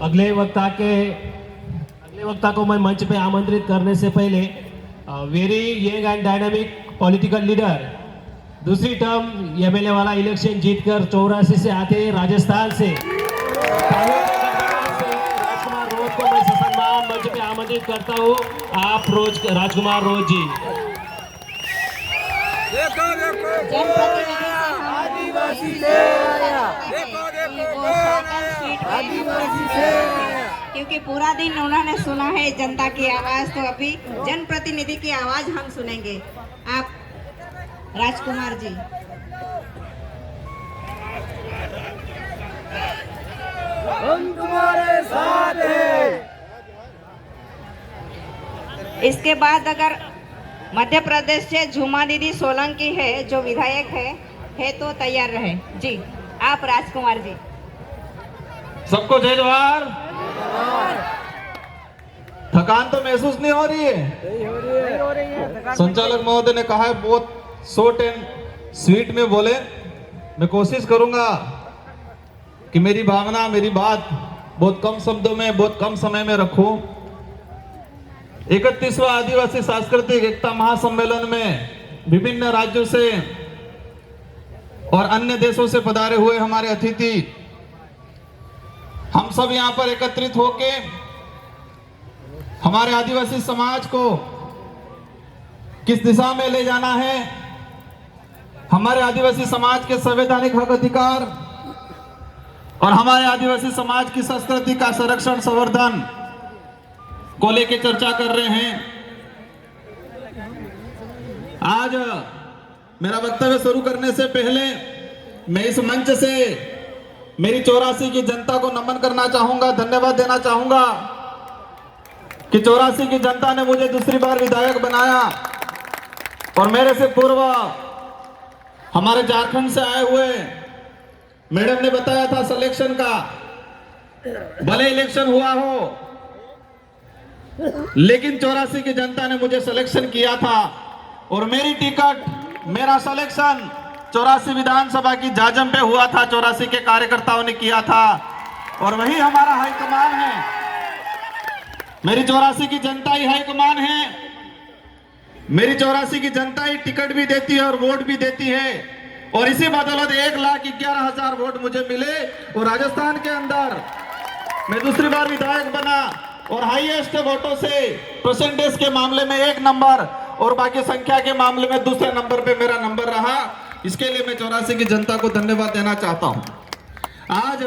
अगले वक्ता को मैं मंच पे आमंत्रित करने से पहले very young and dynamic political leader, दूसरी टर्म एमएलए वाला इलेक्शन जीतकर 84 से आते हैं राजस्थान से, राजकुमार रोज को मैं ससम्मान मंच पे आमंत्रित करता हूँ। आप राजकुमार रोज जी। आदिवासी से आया, आदिवासी से, क्योंकि पूरा दिन उन्होंने सुना है जनता की आवाज, तो अभी जनप्रतिनिधि की आवाज हम सुनेंगे। आप राजकुमार जी। हम तुम्हारे साथ हैं। इसके बाद अगर मध्य प्रदेश से झूमा दीदी सोलंकी है जो विधायक है तो तैयार रहे जी। आप राजकुमार जी। सबको जय जवाहर। थकान तो महसूस नहीं हो रही है? संचालक महोदय ने कहा है बहुत शॉर्ट एंड स्वीट में बोले। मैं कोशिश करूंगा कि मेरी भावना, मेरी बात बहुत कम शब्दों में, बहुत कम समय में रखूं। 31वां आदिवासी सांस्कृतिक एकता महासम्मेलन में विभिन्न राज्यों से और अन्य देशों से पधारे हुए हमारे अतिथि, हम सब यहां पर एकत्रित होके हमारे आदिवासी समाज को किस दिशा में ले जाना है, हमारे आदिवासी समाज के संवैधानिक हक अधिकार और हमारे आदिवासी समाज की संस्कृति का संरक्षण संवर्धन को लेकर चर्चा कर रहे हैं। आज मेरा वक्तव्य शुरू करने से पहले मैं इस मंच से मेरी 84 की जनता को नमन करना चाहूंगा, धन्यवाद देना चाहूंगा कि 84 की जनता ने मुझे दूसरी बार विधायक बनाया और मेरे से पूर्व हमारे झारखंड से आए हुए मैडम ने बताया था सिलेक्शन का, भले इलेक्शन हुआ हो लेकिन 84 की जनता ने मुझे सिलेक्शन किया था और मेरी टिकट, मेरा सिलेक्शन 84 विधानसभा की जाजम पे हुआ था। 84 के कार्यकर्ताओं ने किया था और वही हमारा हाईकमान है। मेरी 84 की जनता ही हाईकमान है। मेरी 84 की जनता ही टिकट भी देती है और वोट भी देती है और इसी बदौलत 1,11,000 वोट मुझे मिले और राजस्थान के अंदर मैं दूसरी बार विधायक बना और हाईएस्ट वोटों से परसेंटेज के मामले में 1 नंबर और बाकी संख्या के मामले में दूसरे नंबर पे मेरा नंबर रहा। इसके लिए मैं 84 की जनता को धन्यवाद देना चाहता हूं। आज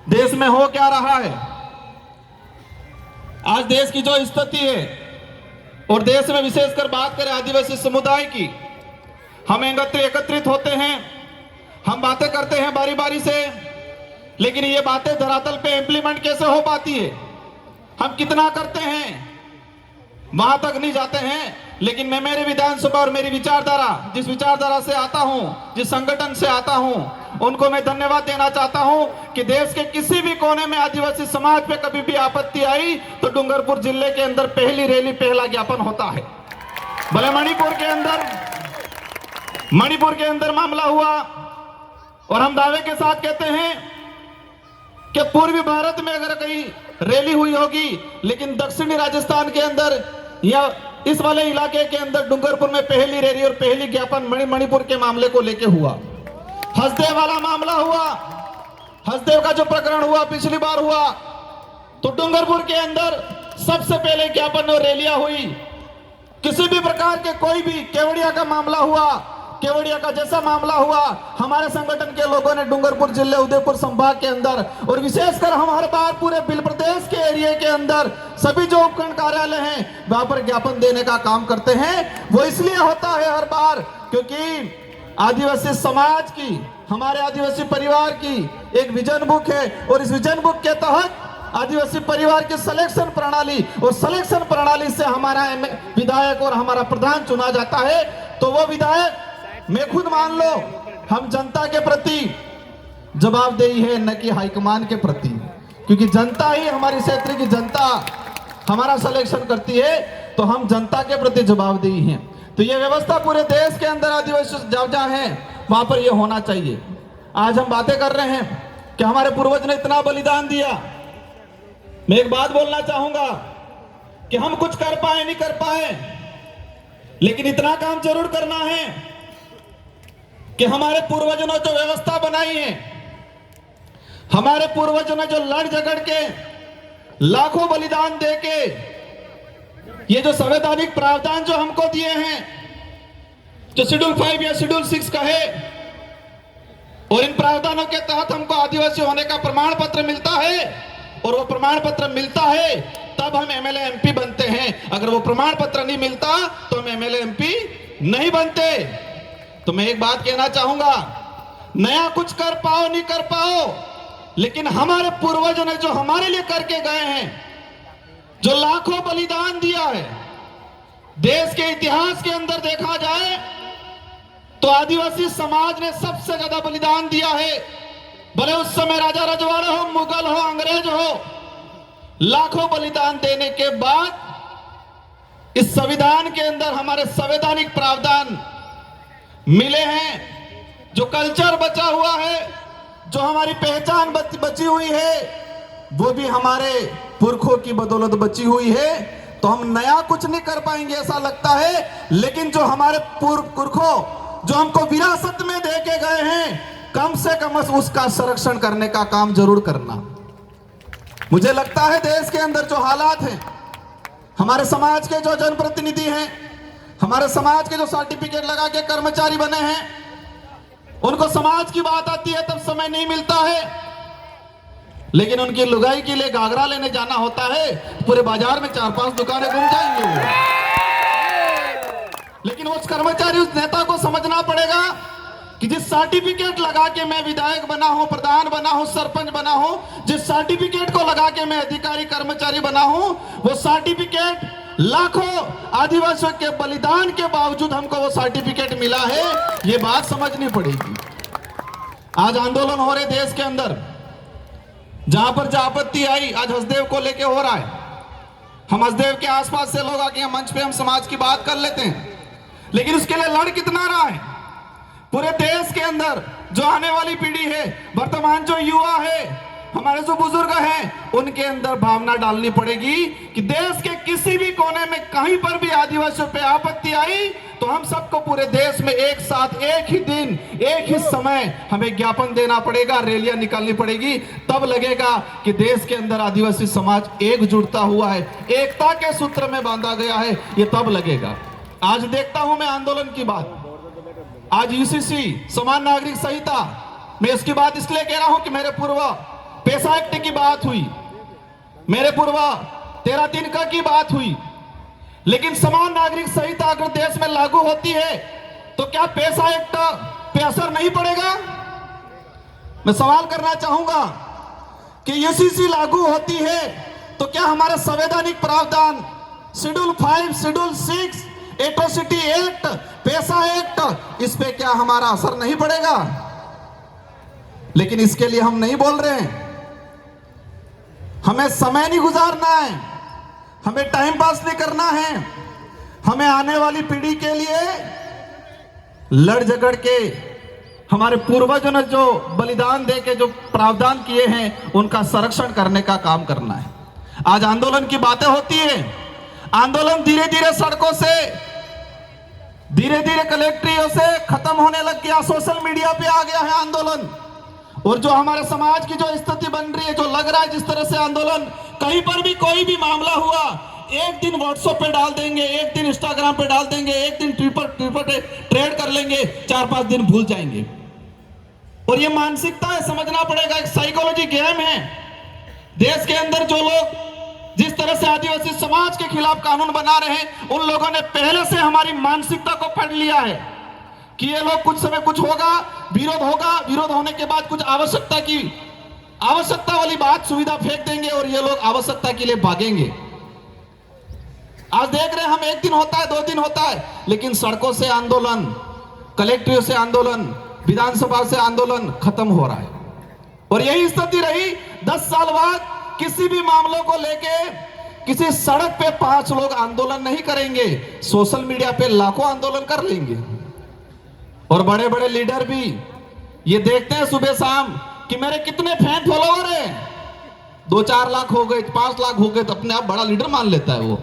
देश में हो क्या रहा है, आज देश की जो स्थिति है और देश में विशेषकर बात करें आदिवासी समुदाय की, हम एकत्रित होते हैं, हम बातें करते हैं बारी बारी से, लेकिन ये बातें धरातल पे इंप्लीमेंट कैसे हो पाती है, हम कितना करते हैं वहां तक नहीं जाते हैं। लेकिन मैं मेरे विधानसभा और मेरी विचारधारा, जिस विचारधारा से आता हूं, जिस संगठन से आता हूं, उनको मैं धन्यवाद देना चाहता हूं कि देश के किसी भी कोने में आदिवासी समाज पे कभी भी आपत्ति आई तो डूंगरपुर जिले के अंदर पहली रैली, पहला ज्ञापन होता है। भले मणिपुर के अंदर मामला हुआ और हम दावे के साथ कहते हैं कि पूर्वी भारत में अगर कहीं रैली हुई होगी, लेकिन दक्षिणी राजस्थान के अंदर या इस वाले इलाके के अंदर डूंगरपुर में पहली रैली और पहली ज्ञापन मणिपुर के मामले को लेके हुआ। हसदेव वाला मामला हुआ, हसदेव का जो प्रकरण हुआ पिछली बार हुआ तो डूंगरपुर के अंदर सबसे पहले ज्ञापन और रैलियां हुई। किसी भी प्रकार के कोई भी केवड़िया का मामला हुआ, केवड़िया का जैसा मामला हुआ, हमारे संगठन के लोगों ने डूंगरपुर जिले, उदयपुर संभाग के अंदर और विशेषकर हम हर बार पूरे बिल प्रदेश के एरिया के अंदर सभी जो उपखंड कार्यालय हैं वहां पर ज्ञापन देने का काम करते हैं। वो इसलिए होता है हर बार क्योंकि आदिवासी समाज की, हमारे आदिवासी परिवार की एक विजन बुक है और इस विजन बुक के तहत आदिवासी परिवार की सिलेक्शन प्रणाली और सिलेक्शन प्रणाली से हमारा विधायक और हमारा प्रधान चुना जाता है। तो वो विधायक मैं खुद मान लो हम जनता के प्रति जवाबदेही है, न कि हाईकमान के प्रति, क्योंकि जनता ही, हमारी क्षेत्र की जनता हमारा सिलेक्शन करती है तो हम जनता के प्रति जवाबदेही हैं। तो ये व्यवस्था पूरे देश के अंदर आदिवासी जहाँ है वहां पर ये होना चाहिए। आज हम बातें कर रहे हैं कि हमारे पूर्वज ने इतना बलिदान दिया, मैं एक बात बोलना चाहूंगा कि हम कुछ कर पाए नहीं कर पाए, लेकिन इतना काम जरूर करना है कि हमारे पूर्वजों ने जो व्यवस्था बनाई है, हमारे पूर्वजों ने जो लड़ झगड़ के लाखों बलिदान दे के ये जो संवैधानिक प्रावधान जो हमको दिए हैं, जो शेड्यूल 5 या शेड्यूल 6 का है, और इन प्रावधानों के तहत हमको आदिवासी होने का प्रमाण पत्र मिलता है, और वो प्रमाण पत्र मिलता है तब हम एमएलए एमपी बनते हैं। अगर वो प्रमाण पत्र नहीं मिलता तो हम एमएलए एमपी नहीं बनते। तो मैं एक बात कहना चाहूंगा, नया कुछ कर पाओ नहीं कर पाओ, लेकिन हमारे पूर्वजों ने जो हमारे लिए करके गए हैं, जो लाखों बलिदान दिया है, देश के इतिहास के अंदर देखा जाए तो आदिवासी समाज ने सबसे ज्यादा बलिदान दिया है। भले उस समय राजा रजवाड़े हो, मुगल हो, अंग्रेज हो, लाखों बलिदान देने के बाद इस संविधान के अंदर हमारे संवैधानिक प्रावधान मिले हैं। जो कल्चर बचा हुआ है, जो हमारी पहचान बची हुई है, वो भी हमारे पुरखों की बदौलत बची हुई है। तो हम नया कुछ नहीं कर पाएंगे ऐसा लगता है, लेकिन जो हमारे पुरखों जो हमको विरासत में दे के गए हैं, कम से कम उसका संरक्षण करने का काम जरूर करना। मुझे लगता है देश के अंदर जो हालात हैं, हमारे समाज के जो जनप्रतिनिधि हैं, हमारे समाज के जो सर्टिफिकेट लगा के कर्मचारी बने हैं, उनको समाज की बात आती है तब समय नहीं मिलता है, लेकिन उनकी लुगाई के लिए घाघरा लेने जाना होता है, पूरे बाजार में 4-5 दुकानें घूम जाएंगे वो। लेकिन उस कर्मचारी, उस नेता को समझना पड़ेगा कि जिस सर्टिफिकेट लगा के मैं विधायक बना हूं, प्रधान बना हूं, सरपंच बना हूं, जिस सर्टिफिकेट को लगा के मैं अधिकारी कर्मचारी बना हूं, वो सर्टिफिकेट लाखों आदिवासियों के बलिदान के बावजूद हमको वो सर्टिफिकेट मिला है। ये बात समझनी पड़ेगी। आज आंदोलन हो रहे देश के अंदर, जहां पर जहां आपत्ति आई, आज हसदेव को लेके हो रहा है। हम हसदेव के आसपास से लोग आके मंच पे हम समाज की बात कर लेते हैं, लेकिन उसके लिए लड़ कितना रहा है पूरे देश के अंदर। जो आने वाली पीढ़ी है, वर्तमान जो युवा है, हमारे जो बुजुर्ग हैं, उनके अंदर भावना डालनी पड़ेगी कि देश के किसी भी कोने में कहीं पर भी आदिवासियों पे आपत्ति आई तो हम सबको पूरे देश में एक साथ, एक ही दिन, एक ही समय हमें ज्ञापन देना पड़ेगा, रैलियां निकालनी पड़ेगी। तब लगेगा कि देश के अंदर आदिवासी समाज एकजुटता हुआ है, एकता के सूत्र में बांधा गया है, ये तब लगेगा। आज देखता हूं मैं आंदोलन की बात, आज यूसीसी समान नागरिक संहिता, मैं इसकी बात इसलिए कह रहा हूं कि मेरे पूर्व पैसा एक्ट की बात हुई, मेरे पूर्व 13 का की बात हुई, लेकिन समान नागरिक संहिता अगर देश में लागू होती है तो क्या पैसा एक्ट पे असर नहीं पड़ेगा? मैं सवाल करना चाहूंगा कि यूसीसी लागू होती है तो क्या हमारे संवैधानिक प्रावधान शेड्यूल 5, शेड्यूल 6, एट्रोसिटी एक्ट, पैसा एक्ट, इस पे क्या हमारा असर नहीं पड़ेगा? लेकिन इसके लिए हम नहीं बोल रहे हैं। हमें समय नहीं गुजारना है, हमें टाइम पास नहीं करना है, हमें आने वाली पीढ़ी के लिए लड़ झगड़ के, हमारे पूर्वजों ने जो बलिदान दे के जो प्रावधान किए हैं, उनका संरक्षण करने का काम करना है। आज आंदोलन की बातें होती है, आंदोलन धीरे धीरे सड़कों से, धीरे धीरे कलेक्ट्रियों से खत्म होने लग गया, सोशल मीडिया पे आ गया है आंदोलन। और जो हमारे समाज की जो स्थिति बन रही है, जो लग रहा है जिस तरह से आंदोलन, कहीं पर भी कोई भी मामला हुआ, एक दिन व्हाट्सएप पे डाल देंगे, एक दिन इंस्टाग्राम पे डाल देंगे, एक दिन ट्विटर पे ट्रेड कर लेंगे, 4-5 दिन भूल जाएंगे। और ये मानसिकता है, समझना पड़ेगा, एक साइकोलॉजी गेम है। देश के अंदर जो लोग जिस तरह से आदिवासी समाज के खिलाफ कानून बना रहे हैं, उन लोगों ने पहले से हमारी मानसिकता को पढ़ लिया है कि ये लोग कुछ समय कुछ होगा, विरोध होगा, विरोध होने के बाद कुछ आवश्यकता वाली बात, सुविधा फेंक देंगे और ये लोग आवश्यकता के लिए भागेंगे। आज देख रहे हैं हम, एक दिन होता है, 2 दिन होता है, लेकिन सड़कों से आंदोलन, कलेक्ट्रेट से आंदोलन, विधानसभा से आंदोलन खत्म हो रहा है। और यही स्थिति रही 10 साल बाद। किसी भी मामलों को लेके किसी सड़क पे 5 लोग आंदोलन नहीं करेंगे, सोशल मीडिया पे लाखों आंदोलन कर लेंगे। और बड़े बड़े लीडर भी ये देखते हैं सुबह शाम कि मेरे कितने फैन फॉलोअर हैं, 2-4 लाख हो गए, 5 लाख हो गए तो अपने आप बड़ा लीडर मान लेता है वो।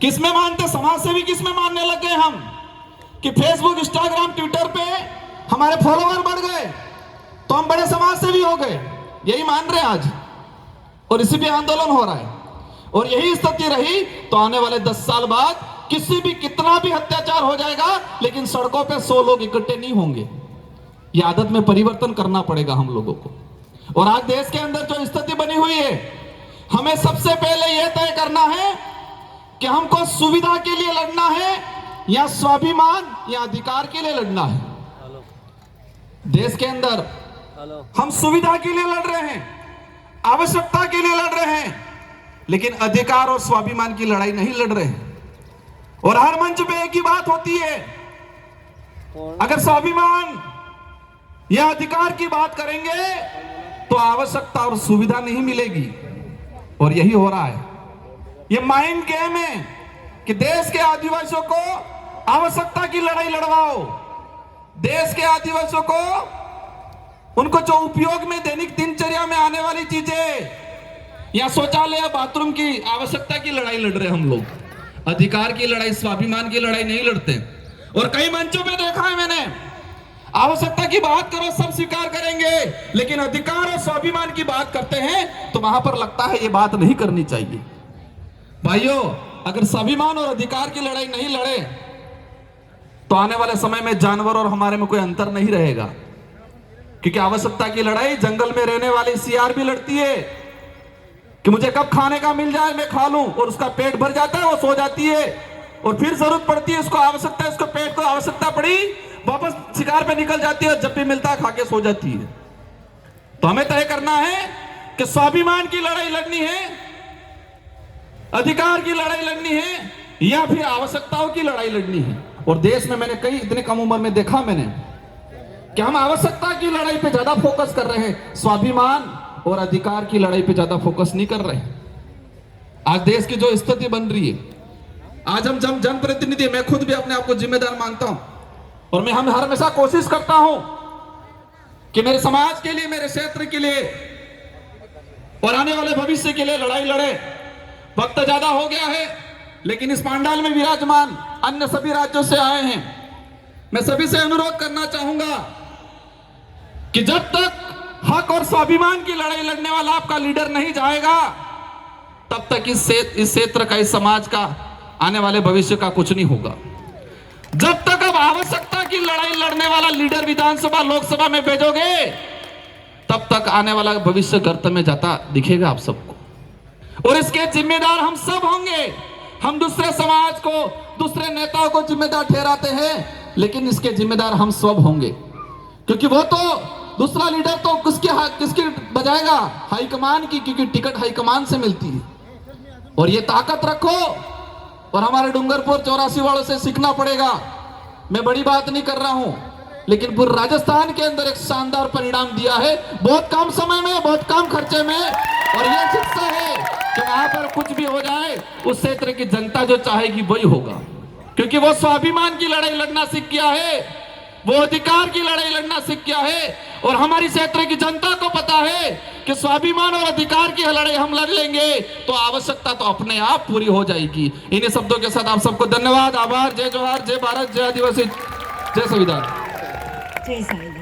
किसमें मानते, समाज सेवी किसमें मानने लग गए हम कि फेसबुक, इंस्टाग्राम, ट्विटर पे हमारे फॉलोवर बढ़ गए तो हम बड़े समाज सेवी हो गए, यही मान रहे हैं आज। और इसी पे आंदोलन हो रहा है। और यही स्थिति रही तो आने वाले 10 साल बाद किसी भी कितना भी अत्याचार हो जाएगा, लेकिन सड़कों पे 100 लोग इकट्ठे नहीं होंगे। ये आदत में परिवर्तन करना पड़ेगा हम लोगों को। और आज देश के अंदर जो स्थिति बनी हुई है, हमें सबसे पहले यह तय करना है कि हमको सुविधा के लिए लड़ना है या स्वाभिमान या अधिकार के लिए लड़ना है। देश के अंदर हम सुविधा के लिए लड़ रहे हैं, आवश्यकता के लिए लड़ रहे हैं, लेकिन अधिकार और स्वाभिमान की लड़ाई नहीं लड़ रहे हैं। और हर मंच पे एक ही बात होती है, अगर स्वाभिमान या अधिकार की बात करेंगे तो आवश्यकता और सुविधा नहीं मिलेगी। और यही हो रहा है। ये माइंड गेम है कि देश के आदिवासियों को आवश्यकता की लड़ाई लड़वाओ, देश के आदिवासियों को उनको जो उपयोग में दैनिक दिनचर्या में आने वाली चीजें या शौचालय या बाथरूम की आवश्यकता की लड़ाई लड़ रहे हम लोग, अधिकार की लड़ाई, स्वाभिमान की लड़ाई नहीं लड़ते। और कई मंचों पे देखा है मैंने, आवश्यकता की बात करो सब स्वीकार करेंगे, लेकिन अधिकार और स्वाभिमान की बात करते हैं तो वहां पर लगता है ये बात नहीं करनी चाहिए। भाइयों, अगर स्वाभिमान और अधिकार की लड़ाई नहीं लड़े तो आने वाले समय में जानवर और हमारे में कोई अंतर नहीं रहेगा। क्योंकि आवश्यकता की लड़ाई जंगल में रहने वाली सियार भी लड़ती है कि मुझे कब खाने का मिल जाए मैं खा लूं, और उसका पेट भर जाता है, वो सो जाती है, और फिर जरूरत पड़ती है, उसको आवश्यकता है, उसको पेट को आवश्यकता पड़ी, वापस शिकार पे निकल जाती है, जब भी मिलता है खा के सो जाती है। तो हमें तय करना है कि स्वाभिमान की लड़ाई लड़नी है, अधिकार की लड़ाई लड़नी है, या फिर आवश्यकताओं की लड़ाई लड़नी है। और देश में मैंने कई इतने कम उम्र में देखा मैंने कि हम आवश्यकता की लड़ाई पे ज्यादा फोकस कर रहे हैं, स्वाभिमान और अधिकार की लड़ाई पे ज्यादा फोकस नहीं कर रहे हैं। आज देश की जो स्थिति बन रही है, आज हम जनप्रतिनिधि, मैं खुद भी अपने आप को जिम्मेदार मानता हूं, और मैं हर हमेशा कोशिश करता हूं कि मेरे समाज के लिए, मेरे क्षेत्र के लिए और आने वाले भविष्य के लिए लड़ाई लड़े। वक्त ज्यादा हो गया है, लेकिन इस पांडाल में विराजमान अन्य सभी राज्यों से आए हैं, मैं सभी से अनुरोध करना चाहूंगा कि जब तक हक और स्वाभिमान की लड़ाई लड़ने वाला आपका लीडर नहीं जाएगा, तब तक इस क्षेत्र का, इस समाज का, आने वाले भविष्य का कुछ नहीं होगा। जब तक अब आवश्यकता की लड़ाई लड़ने वाला लीडर विधानसभा, लोकसभा में भेजोगे, तब तक आने वाला भविष्य गर्त में जाता दिखेगा आप सबको। और इसके जिम्मेदार हम सब होंगे। हम दूसरे समाज को, दूसरे नेताओं को जिम्मेदार ठहराते हैं, लेकिन इसके जिम्मेदार हम सब होंगे। क्योंकि वो तो दूसरा लीडर तो किसकी बजाएगा? हाईकमान की, क्योंकि टिकट हाईकमान से मिलती है। और ये ताकत रखो, और हमारे डूंगरपुर 84 वालों से सीखना पड़ेगा। मैं बड़ी बात नहीं कर रहा हूं, लेकिन पूरे राजस्थान के अंदर एक शानदार परिणाम दिया है, बहुत कम समय में, बहुत कम खर्चे में। और यह शिक्षा है कि वहां पर कुछ भी हो जाए, उस क्षेत्र की जनता जो चाहेगी वही होगा। क्योंकि वो स्वाभिमान की लड़ाई लड़ना सीख गया है, वो अधिकार की लड़ाई लड़ना सीख गया है। और हमारी क्षेत्र की जनता को पता है कि स्वाभिमान और अधिकार की लड़ाई हम लड़ लेंगे तो आवश्यकता तो अपने आप पूरी हो जाएगी। इन्हीं शब्दों के साथ आप सबको धन्यवाद, आभार। जय जोहार, जय भारत, जय आदिवासी, जय संविधान। जय साईं।